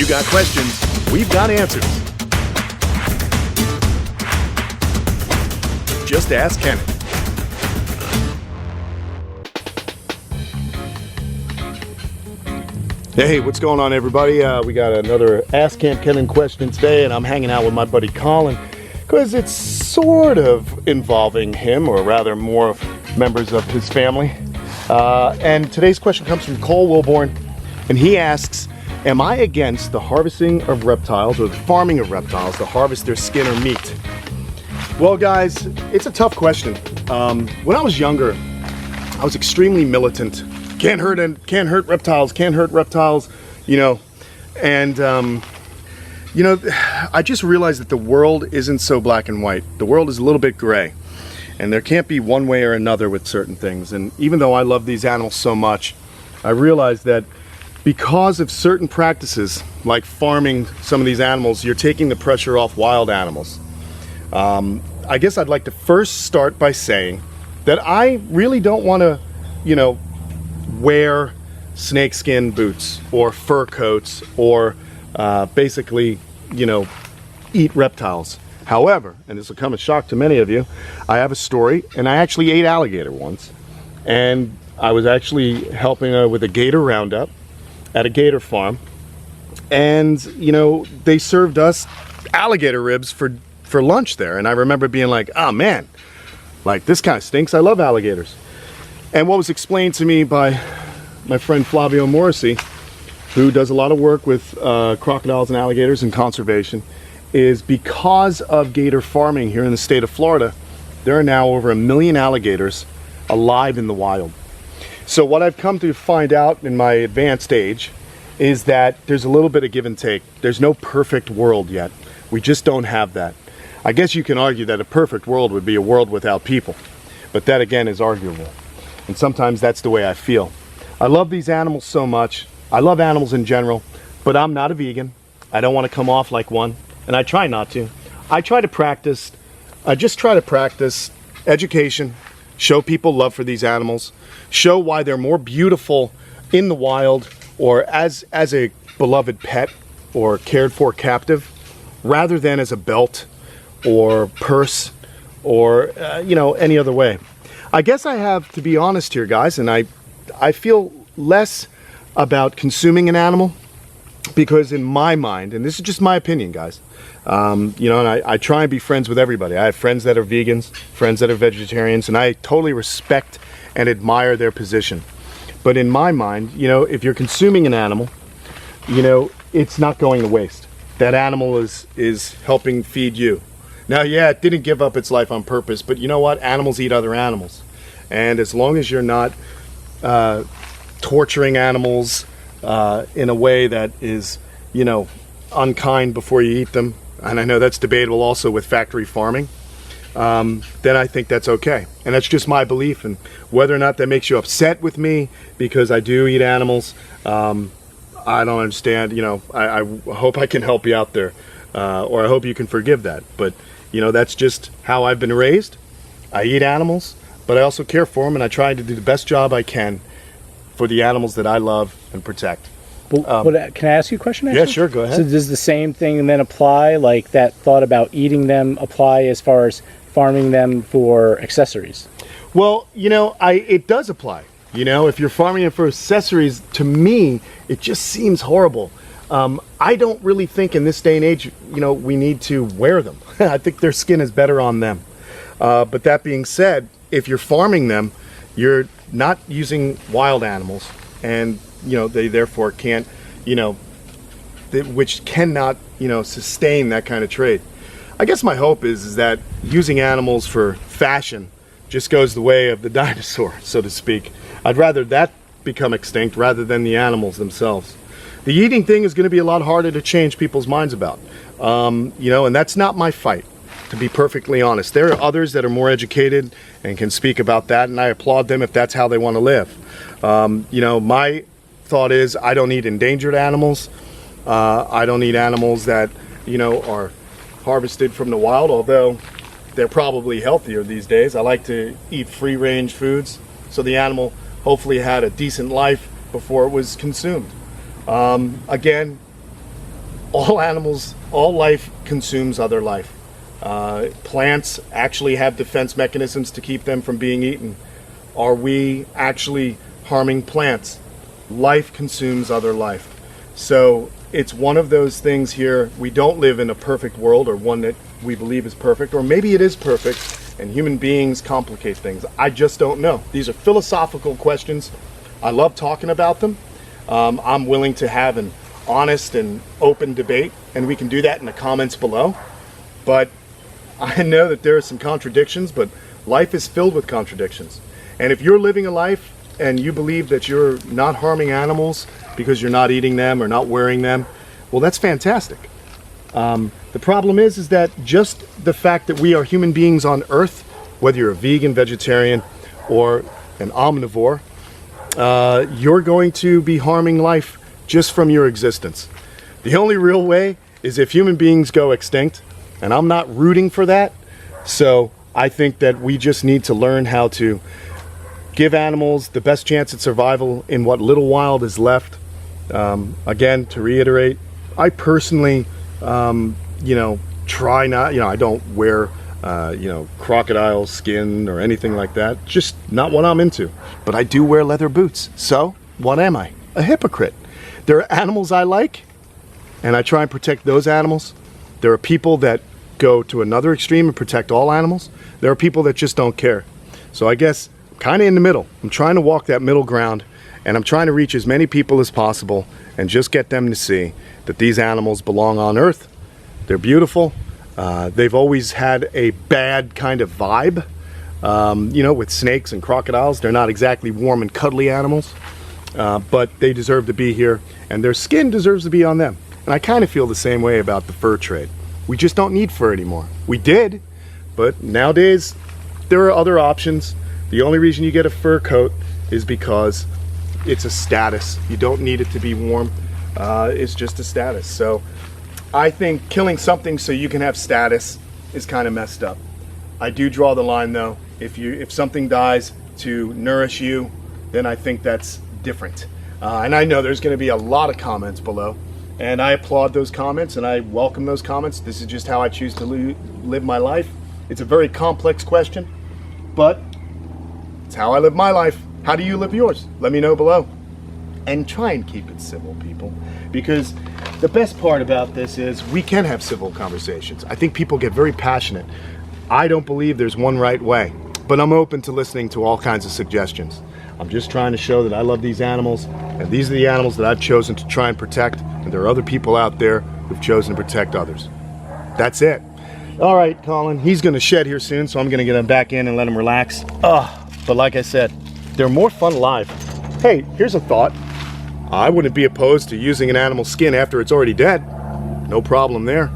You got questions, we've got answers. Just ask Kenan. Hey, what's going on, everybody? We got another Ask Kamp Kenan question today, and I'm hanging out with my buddy Colin because it's sort of involving him, or rather more members of his family. And today's question comes from Cole Wilborn, and he asks, am I against the harvesting of reptiles or the farming of reptiles to harvest their skin or meat? Well, guys, it's a tough question. When I was younger, I was extremely militant. Can't hurt reptiles, you know. And, you know, I just realized that the world isn't so black and white. The world is a little bit gray. And there can't be one way or another with certain things. And even though I love these animals so much, I realized that because of certain practices, like farming some of these animals, you're taking the pressure off wild animals. I guess I'd like to first start by saying that I really don't want to, you know, wear snakeskin boots or fur coats or basically, you know, eat reptiles. However, and this will come as a shock to many of you, I have a story, and I actually ate alligator once. And I was actually helping with a gator roundup at a gator farm. And, you know, they served us alligator ribs for lunch there. And I remember being like, oh man, like this kind of stinks. I love alligators. And what was explained to me by my friend Flavio Morrissey, who does a lot of work with crocodiles and alligators and conservation, is because of gator farming here in the state of Florida, there are now over 1 million alligators alive in the wild. So what I've come to find out in my advanced age is that there's a little bit of give and take. There's no perfect world yet. We just don't have that. I guess you can argue that a perfect world would be a world without people, but that again is arguable. And sometimes that's the way I feel. I love these animals so much. I love animals in general, but I'm not a vegan. I don't want to come off like one, and I try not to. I just try to practice education, show people love for these animals, show why they're more beautiful in the wild or as a beloved pet or cared for captive, rather than as a belt or purse or you know, any other way. I guess I have to be honest here, guys, and I feel less about consuming an animal, because in my mind, and this is just my opinion, guys, you know, and I try and be friends with everybody. I have friends that are vegans, friends that are vegetarians, and I totally respect and admire their position. But in my mind, you know, if you're consuming an animal, you know, it's not going to waste. That animal is helping feed you. Now, yeah, it didn't give up its life on purpose, but you know what? Animals eat other animals. And as long as you're not torturing animals in a way that is, you know, unkind before you eat them, and I know that's debatable also with factory farming, then I think that's okay. And that's just my belief. And whether or not that makes you upset with me because I do eat animals, I don't understand. You know, I hope I can help you out there, or I hope you can forgive that. But you know, that's just how I've been raised. I eat animals, but I also care for them, and I try to do the best job I can for the animals that I love and protect. Well, can I ask you a question, actually? Yeah, sure, go ahead. So does the same thing then apply, like that thought about eating them apply as far as farming them for accessories? Well, you know, it does apply. You know, if you're farming it for accessories, to me, it just seems horrible. I don't really think in this day and age, you know, we need to wear them. I think their skin is better on them. But that being said, if you're farming them, you're not using wild animals, and you know, they therefore can't, you know, which cannot, you know, sustain that kind of trade. I guess my hope is that using animals for fashion just goes the way of the dinosaur, so to speak. I'd rather that become extinct rather than the animals themselves. The eating thing is going to be a lot harder to change people's minds about, you know, and that's not my fight, to be perfectly honest. There are others that are more educated and can speak about that, and I applaud them if that's how they want to live. You know, my thought is I don't need endangered animals. I don't need animals that, you know, are harvested from the wild, although they're probably healthier these days. I like to eat free-range foods, so the animal hopefully had a decent life before it was consumed. Again, all animals, all life consumes other life. Plants actually have defense mechanisms to keep them from being eaten. Are we actually harming plants? Life consumes other life. So it's one of those things here. We don't live in a perfect world, or one that we believe is perfect, or maybe it is perfect and human beings complicate things. I just don't know. These are philosophical questions. I love talking about them. I'm willing to have an honest and open debate, and we can do that in the comments below. But I know that there are some contradictions, but life is filled with contradictions. And if you're living a life and you believe that you're not harming animals because you're not eating them or not wearing them, well, that's fantastic. The problem is that just the fact that we are human beings on Earth, whether you're a vegan, vegetarian, or an omnivore, you're going to be harming life just from your existence. The only real way is if human beings go extinct, and I'm not rooting for that. So I think that we just need to learn how to give animals the best chance at survival in what little wild is left. Again, to reiterate, I personally, try not, I don't wear, crocodile skin or anything like that. Just not what I'm into. But I do wear leather boots. So what am I? A hypocrite. There are animals I like, and I try and protect those animals. There are people that go to another extreme and protect all animals. There are people that just don't care. So I guess I'm kind of in the middle. I'm trying to walk that middle ground, and I'm trying to reach as many people as possible and just get them to see that these animals belong on Earth. They're beautiful. They've always had a bad kind of vibe. With snakes and crocodiles, they're not exactly warm and cuddly animals, but they deserve to be here, and their skin deserves to be on them. And I kind of feel the same way about the fur trade. We just don't need fur anymore. We did, but nowadays there are other options. The only reason you get a fur coat is because it's a status. You don't need it to be warm. It's just a status. So I think killing something so you can have status is kind of messed up. I do draw the line though. If something dies to nourish you, then I think that's different. And I know there's going to be a lot of comments below. And I applaud those comments and I welcome those comments. This is just how I choose to live my life. It's a very complex question, but it's how I live my life. How do you live yours? Let me know below. And try and keep it civil, people. Because the best part about this is we can have civil conversations. I think people get very passionate. I don't believe there's one right way, but I'm open to listening to all kinds of suggestions. I'm just trying to show that I love these animals, and these are the animals that I've chosen to try and protect, and there are other people out there who've chosen to protect others. That's it. All right, Colin, he's going to shed here soon, so I'm going to get him back in and let him relax. But like I said, they're more fun live. Hey, here's a thought. I wouldn't be opposed to using an animal's skin after it's already dead. No problem there.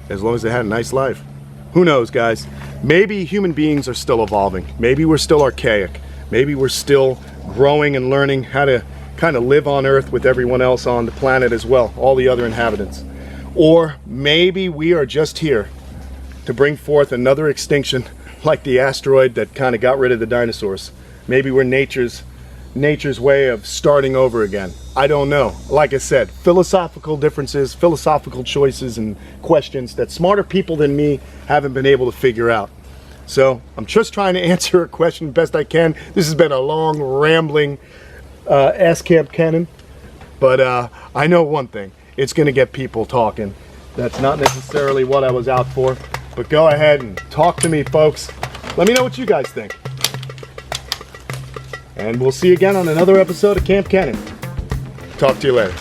As long as they had a nice life. Who knows, guys? Maybe human beings are still evolving. Maybe we're still archaic. Maybe we're still growing and learning how to kind of live on Earth with everyone else on the planet as well, all the other inhabitants. Or maybe we are just here to bring forth another extinction like the asteroid that kind of got rid of the dinosaurs. Maybe we're nature's way of starting over again. I don't know. Like I said, philosophical differences, philosophical choices and questions that smarter people than me haven't been able to figure out. So I'm just trying to answer a question best I can. This has been a long, rambling Ask Kamp Kenan. But I know one thing. It's going to get people talking. That's not necessarily what I was out for. But go ahead and talk to me, folks. Let me know what you guys think. And we'll see you again on another episode of Kamp Kenan. Talk to you later.